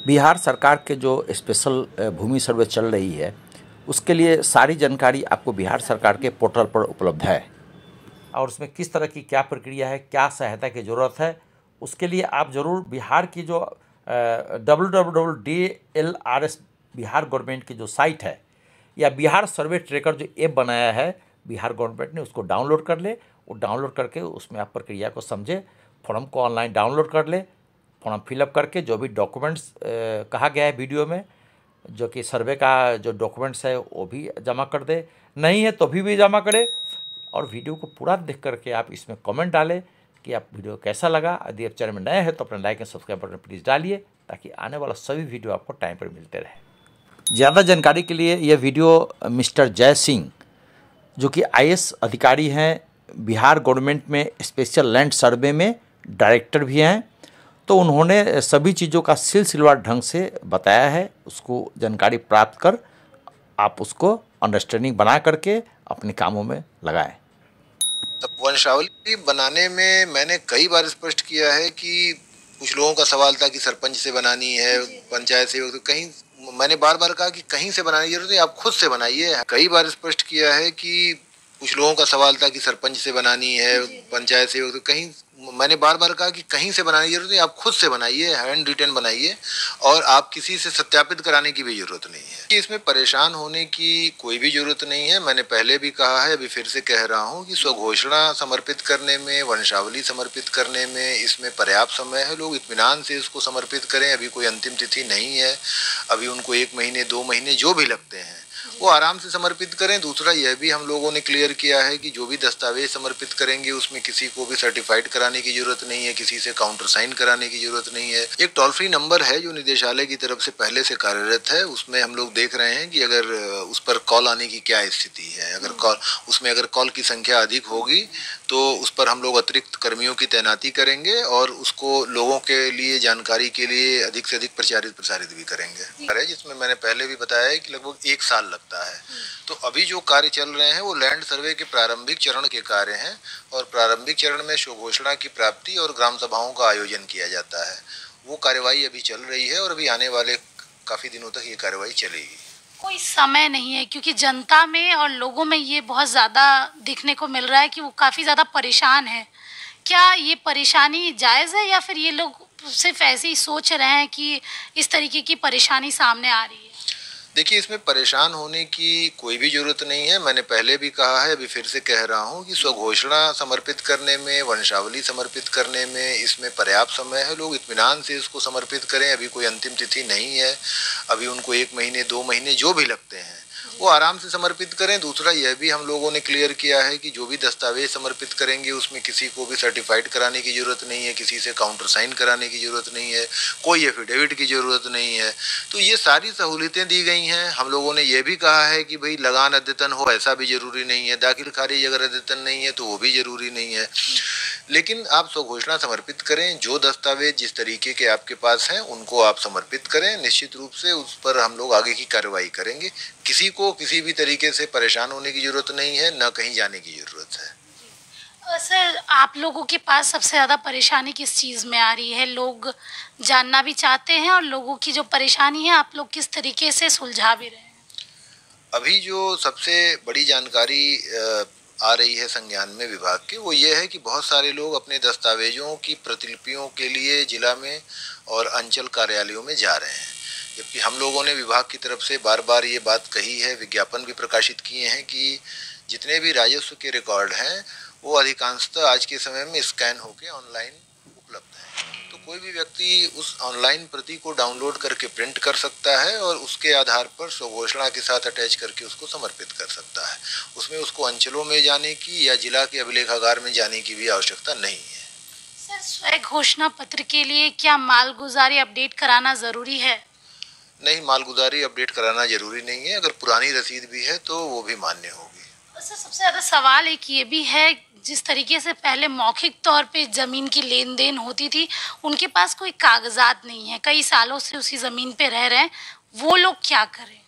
बिहार सरकार के जो स्पेशल भूमि सर्वे चल रही है उसके लिए सारी जानकारी आपको बिहार सरकार के पोर्टल पर उपलब्ध है और उसमें किस तरह की क्या प्रक्रिया है, क्या सहायता की ज़रूरत है, उसके लिए आप ज़रूर बिहार की जो www.DLRS बिहार गवर्नमेंट की जो साइट है या बिहार सर्वे ट्रैकर जो ऐप बनाया है बिहार गवर्नमेंट ने, उसको डाउनलोड कर ले। वो डाउनलोड करके उसमें आप प्रक्रिया को समझे, फॉर्म को ऑनलाइन डाउनलोड कर ले, फॉर्म फिलअप करके जो भी डॉक्यूमेंट्स कहा गया है वीडियो में, जो कि सर्वे का जो डॉक्यूमेंट्स है वो भी जमा कर दे, नहीं है तो भी जमा करे। और वीडियो को पूरा देख करके आप इसमें कमेंट डालें कि आप वीडियो कैसा लगा। यदि आप चैनल में नए हैं तो अपना like and subscribe button please डालिए ताकि आने वाला सभी वीडियो आपको टाइम पर मिलते रहे। ज़्यादा जानकारी के लिए यह वीडियो मिस्टर जय सिंह, जो कि IAS अधिकारी हैं, बिहार गवर्नमेंट में स्पेशल लैंड सर्वे में डायरेक्टर भी हैं, तो उन्होंने सभी चीज़ों का सिलसिलेवार ढंग से बताया है। उसको जानकारी प्राप्त कर आप उसको अंडरस्टैंडिंग बना करके अपने कामों में लगाएं। वंशावली बनाने में मैंने कई बार स्पष्ट किया है कि कुछ लोगों का सवाल था कि सरपंच से बनानी है, पंचायत से, तो कहीं मैंने बार बार कहा कि कहीं से बनाने की जरूरत नहीं, आप खुद से बनाइए। कई बार स्पष्ट किया है कि कुछ लोगों का सवाल था कि सरपंच से बनानी है, पंचायत से, तो कहीं मैंने बार बार कहा कि कहीं से बनाने की जरूरत नहीं, आप खुद से बनाइए, हैंड रिटन बनाइए, और आप किसी से सत्यापित कराने की भी जरूरत नहीं है। कि इसमें परेशान होने की कोई भी जरूरत नहीं है। मैंने पहले भी कहा है, अभी फिर से कह रहा हूँ कि स्वघोषणा समर्पित करने में, वंशावली समर्पित करने में इसमें पर्याप्त समय है। लोग इत्मीनान से इसको समर्पित करें। अभी कोई अंतिम तिथि नहीं है। अभी उनको 1 महीने 2 महीने जो भी लगते हैं वो आराम से समर्पित करें। दूसरा यह भी हम लोगों ने क्लियर किया है कि जो भी दस्तावेज समर्पित करेंगे उसमें किसी को भी सर्टिफाइड कराने की जरूरत नहीं है, किसी से काउंटर साइन कराने की जरूरत नहीं है। एक टोल फ्री नंबर है जो निदेशालय की तरफ से पहले से कार्यरत है, उसमें हम लोग देख रहे हैं कि अगर उस पर कॉल आने की क्या स्थिति है। अगर कॉल की संख्या अधिक होगी तो उस पर हम लोग अतिरिक्त कर्मियों की तैनाती करेंगे और उसको लोगों के लिए, जानकारी के लिए अधिक से अधिक प्रसारित भी करेंगे। जिसमें मैंने पहले भी बताया है कि लगभग 1 साल लगता है। तो अभी जो कार्य चल रहे हैं वो लैंड सर्वे के प्रारंभिक चरण के कार्य हैं, और प्रारंभिक चरण में स्वघोषणा की प्राप्ति और ग्राम सभाओं का आयोजन किया जाता है। वो कार्यवाही अभी चल रही है और अभी आने वाले काफी दिनों तक ये कार्यवाही चलेगी। कोई समय नहीं है, क्योंकि जनता में और लोगों में ये बहुत ज़्यादा दिखने को मिल रहा है कि वो काफ़ी ज़्यादा परेशान है। क्या ये परेशानी जायज़ है या फिर ये लोग सिर्फ ऐसे ही सोच रहे हैं कि इस तरीके की परेशानी सामने आ रही है? देखिए, इसमें परेशान होने की कोई भी जरूरत नहीं है। मैंने पहले भी कहा है, अभी फिर से कह रहा हूँ कि स्वघोषणा समर्पित करने में, वंशावली समर्पित करने में इसमें पर्याप्त समय है। लोग इत्मीनान से इसको समर्पित करें। अभी कोई अंतिम तिथि नहीं है। अभी उनको 1 महीने 2 महीने जो भी लगते हैं वो आराम से समर्पित करें। दूसरा यह भी हम लोगों ने क्लियर किया है कि जो भी दस्तावेज समर्पित करेंगे उसमें किसी को भी सर्टिफाइड कराने की जरूरत नहीं है, किसी से काउंटर साइन कराने की जरूरत नहीं है, कोई एफिडेविट की जरूरत नहीं है। तो ये सारी सहूलियतें दी गई हैं। हम लोगों ने यह भी कहा है कि भाई लगान अद्यतन हो ऐसा भी जरूरी नहीं है, दाखिल खारिज अगर अद्यतन नहीं है तो वो भी जरूरी नहीं है। लेकिन आप स्वघोषणा समर्पित करें। जो दस्तावेज जिस तरीके के आपके पास हैं उनको आप समर्पित करें। निश्चित रूप से उस पर हम लोग आगे की कार्रवाई करेंगे। किसी को किसी भी तरीके से परेशान होने की जरूरत नहीं है, न कहीं जाने की जरूरत है। सर, आप लोगों के पास सबसे ज़्यादा परेशानी किस चीज़ में आ रही है? लोग जानना भी चाहते हैं और लोगों की जो परेशानी है आप लोग किस तरीके से सुलझा भी रहे हैं? अभी जो सबसे बड़ी जानकारी आ रही है संज्ञान में विभाग के, वो ये है कि बहुत सारे लोग अपने दस्तावेजों की प्रतिलिपियों के लिए जिला में और अंचल कार्यालयों में जा रहे हैं। जबकि हम लोगों ने विभाग की तरफ से बार बार ये बात कही है, विज्ञापन भी प्रकाशित किए हैं कि जितने भी राजस्व के रिकॉर्ड हैं वो अधिकांशतः आज के समय में स्कैन होकर ऑनलाइन उपलब्ध है। तो कोई भी व्यक्ति उस ऑनलाइन प्रति को डाउनलोड करके प्रिंट कर सकता है और उसके आधार पर स्वघोषणा के साथ अटैच करके उसको समर्पित कर सकता है। उसमें उसको अंचलों में जाने की या जिला के अभिलेखागार में जाने की भी आवश्यकता नहीं है। सर, स्व घोषणा पत्र के लिए क्या मालगुजारी अपडेट कराना ज़रूरी है? नहीं, मालगुजारी अपडेट कराना जरूरी नहीं है। अगर पुरानी रसीद भी है तो वो भी मान्य होगी। सर, सबसे ज़्यादा सवाल एक ये भी है, जिस तरीके से पहले मौखिक तौर पे ज़मीन की लेन देन होती थी, उनके पास कोई कागजात नहीं है, कई सालों से उसी ज़मीन पे रह रहे हैं, वो लोग क्या करें?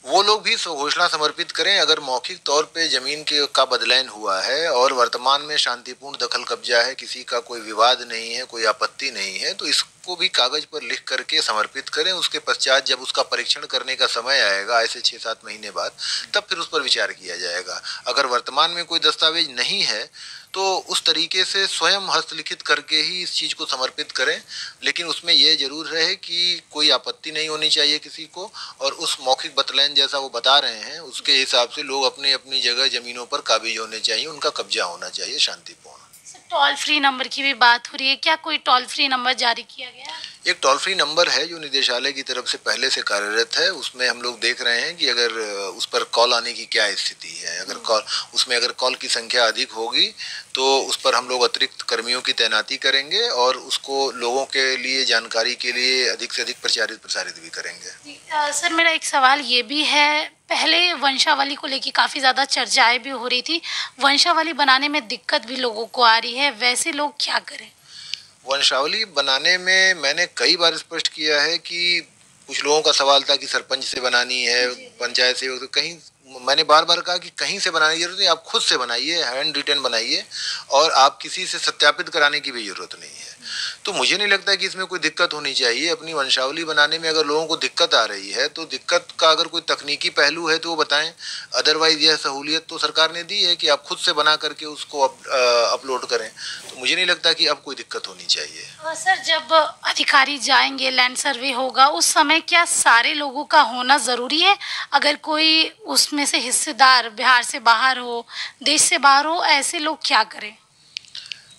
वो लोग भी स्वघोषणा समर्पित करें। अगर मौखिक तौर पे जमीन के का बदलान हुआ है और वर्तमान में शांतिपूर्ण दखल कब्जा है, किसी का कोई विवाद नहीं है, कोई आपत्ति नहीं है, तो इस को भी कागज पर लिख करके समर्पित करें। उसके पश्चात जब उसका परीक्षण करने का समय आएगा ऐसे 6-7 महीने बाद, तब फिर उस पर विचार किया जाएगा। अगर वर्तमान में कोई दस्तावेज नहीं है तो उस तरीके से स्वयं हस्तलिखित करके ही इस चीज़ को समर्पित करें, लेकिन उसमें यह जरूर रहे कि कोई आपत्ति नहीं होनी चाहिए किसी को, और उस मौखिक बतलान जैसा वो बता रहे हैं उसके हिसाब से लोग अपनी अपनी जगह ज़मीनों पर काबिज होने चाहिए, उनका कब्जा होना चाहिए शांतिपूर्ण। टोल फ्री नंबर की भी बात हो रही है, क्या कोई टोल फ्री नंबर जारी किया गया है? एक टोल फ्री नंबर है जो निदेशालय की तरफ से पहले से कार्यरत है। उसमें हम लोग देख रहे हैं कि अगर उस पर कॉल आने की क्या स्थिति है। अगर कॉल की संख्या अधिक होगी तो उस पर हम लोग अतिरिक्त कर्मियों की तैनाती करेंगे और उसको लोगों के लिए जानकारी के लिए अधिक से अधिक प्रसारित भी करेंगे। सर मेरा एक सवाल ये भी है, पहले वंशावली को लेकर काफ़ी ज़्यादा चर्चाएं भी हो रही थी, वंशावली बनाने में दिक्कत भी लोगों को आ रही है, वैसे लोग क्या करें? वंशावली बनाने में मैंने कई बार स्पष्ट किया है कि कुछ लोगों का सवाल था कि सरपंच से बनानी है, पंचायत से, तो कहीं मैंने बार बार कहा कि कहीं से बनाने की जरूरत नहीं, आप खुद से बनाइए, हैंड रिटन बनाइए, और आप किसी से सत्यापित कराने की भी जरूरत नहीं है। तो मुझे नहीं लगता कि इसमें कोई दिक्कत होनी चाहिए। अपनी वंशावली बनाने में अगर लोगों को दिक्कत आ रही है तो दिक्कत का अगर कोई तकनीकी पहलू है तो वो बताएं, अदरवाइज यह सहूलियत तो सरकार ने दी है कि आप खुद से बना करके उसको अपलोड करें, तो मुझे नहीं लगता कि अब कोई दिक्कत होनी चाहिए। सर जब अधिकारी जाएंगे, लैंड सर्वे होगा, उस समय क्या सारे लोगों का होना ज़रूरी है? अगर कोई उसमें से हिस्सेदार बिहार से बाहर हो, देश से बाहर हो, ऐसे लोग क्या करें?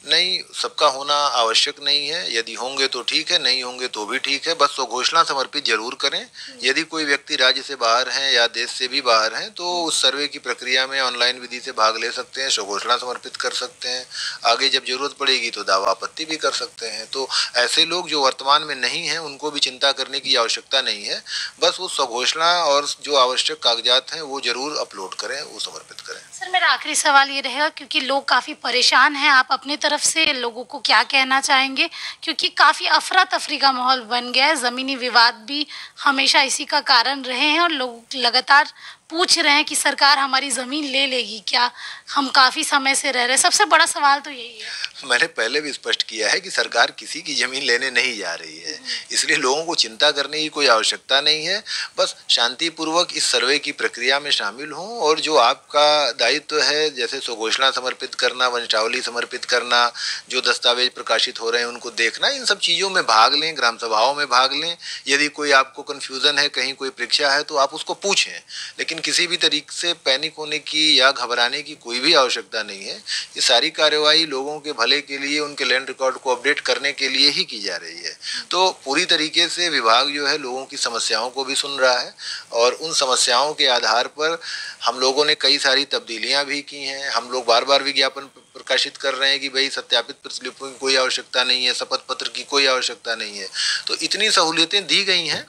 नहीं, सबका होना आवश्यक नहीं है। यदि होंगे तो ठीक है, नहीं होंगे तो भी ठीक है, बस स्वघोषणा समर्पित जरूर करें। यदि कोई व्यक्ति राज्य से बाहर हैं या देश से भी बाहर हैं तो उस सर्वे की प्रक्रिया में ऑनलाइन विधि से भाग ले सकते हैं, स्वघोषणा समर्पित कर सकते हैं। आगे जब जरूरत पड़ेगी तो दावा आपत्ति भी कर सकते हैं। तो ऐसे लोग जो वर्तमान में नहीं हैं उनको भी चिंता करने की आवश्यकता नहीं है, बस वो स्वघोषणा और जो आवश्यक कागजात हैं वो जरूर अपलोड करें, वो समर्पित करें। सर मेरा आखिरी सवाल ये रहेगा, क्योंकि लोग काफ़ी परेशान हैं, आप अपनी तरफ से लोगों को क्या कहना चाहेंगे? क्योंकि काफ़ी अफरा तफरी का माहौल बन गया है, ज़मीनी विवाद भी हमेशा इसी का कारण रहे हैं और लोग लगातार पूछ रहे हैं कि सरकार हमारी ज़मीन ले लेगी क्या? हम काफ़ी समय से रह रहे हैं, सबसे बड़ा सवाल तो यही है। मैंने पहले भी स्पष्ट किया है कि सरकार किसी की जमीन लेने नहीं जा रही है, इसलिए लोगों को चिंता करने की कोई आवश्यकता नहीं है। बस शांतिपूर्वक इस सर्वे की प्रक्रिया में शामिल हों और जो आपका दायित्व है, जैसे स्वघोषणा समर्पित करना, वंशावली समर्पित करना, जो दस्तावेज प्रकाशित हो रहे हैं उनको देखना, इन सब चीज़ों में भाग लें, ग्राम सभाओं में भाग लें। यदि कोई आपको कन्फ्यूज़न है, कहीं कोई परीक्षा है तो आप उसको पूछें, लेकिन किसी भी तरीके से पैनिक होने की या घबराने की कोई भी आवश्यकता नहीं है। ये सारी कार्यवाही लोगों के भले के लिए, उनके लैंड रिकॉर्ड को अपडेट करने के लिए ही की जा रही है। तो पूरी तरीके से विभाग जो है लोगों की समस्याओं को भी सुन रहा है और उन समस्याओं के आधार पर हम लोगों ने कई सारी तब्दीलियां भी की हैं। हम लोग बार बार विज्ञापन प्रकाशित कर रहे हैं कि भाई सत्यापित प्रतिलिपियों की कोई आवश्यकता नहीं है, शपथ पत्र की कोई आवश्यकता नहीं है। तो इतनी सहूलियतें दी गई हैं,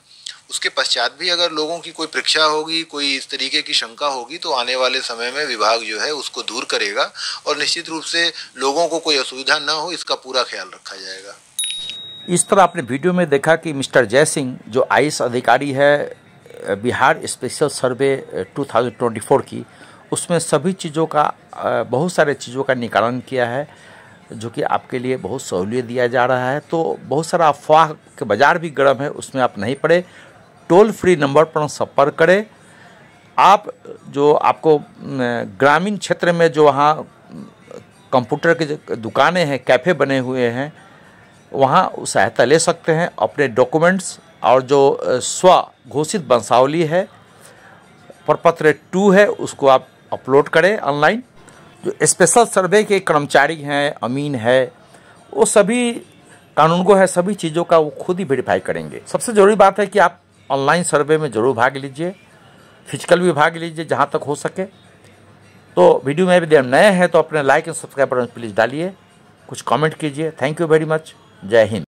उसके पश्चात भी अगर लोगों की कोई परीक्षा होगी, कोई इस तरीके की शंका होगी तो आने वाले समय में विभाग जो है उसको दूर करेगा और निश्चित रूप से लोगों को कोई असुविधा न हो इसका पूरा ख्याल रखा जाएगा। इस तरह आपने वीडियो में देखा कि मिस्टर जय सिंह जो आईएएस अधिकारी है बिहार स्पेशल सर्वे 2024 की, उसमें सभी चीज़ों का बहुत सारे चीज़ों का निकालन किया है जो कि आपके लिए बहुत सहूलियत दिया जा रहा है। तो बहुत सारा अफवाह के बाज़ार भी गर्म है, उसमें आप नहीं पड़े। टोल फ्री नंबर पर संपर्क करें। आप जो आपको ग्रामीण क्षेत्र में जो वहाँ कंप्यूटर की दुकानें हैं, कैफ़े बने हुए हैं, वहाँ सहायता ले सकते हैं। अपने डॉक्यूमेंट्स और जो स्व घोषित वंशावली है, प्रपत्र 2 है, उसको आप अपलोड करें ऑनलाइन। जो स्पेशल सर्वे के कर्मचारी हैं, अमीन है, वो सभी कानूनगो है, सभी चीज़ों का वो खुद ही वेरीफाई करेंगे। सबसे ज़रूरी बात है कि आप ऑनलाइन सर्वे में ज़रूर भाग लीजिए, फिजिकल भी भाग लीजिए जहाँ तक हो सके। तो वीडियो में यदि नए हैं तो अपने like and subscribe button please डालिए, कुछ कमेंट कीजिए। Thank you very much. जय हिंद।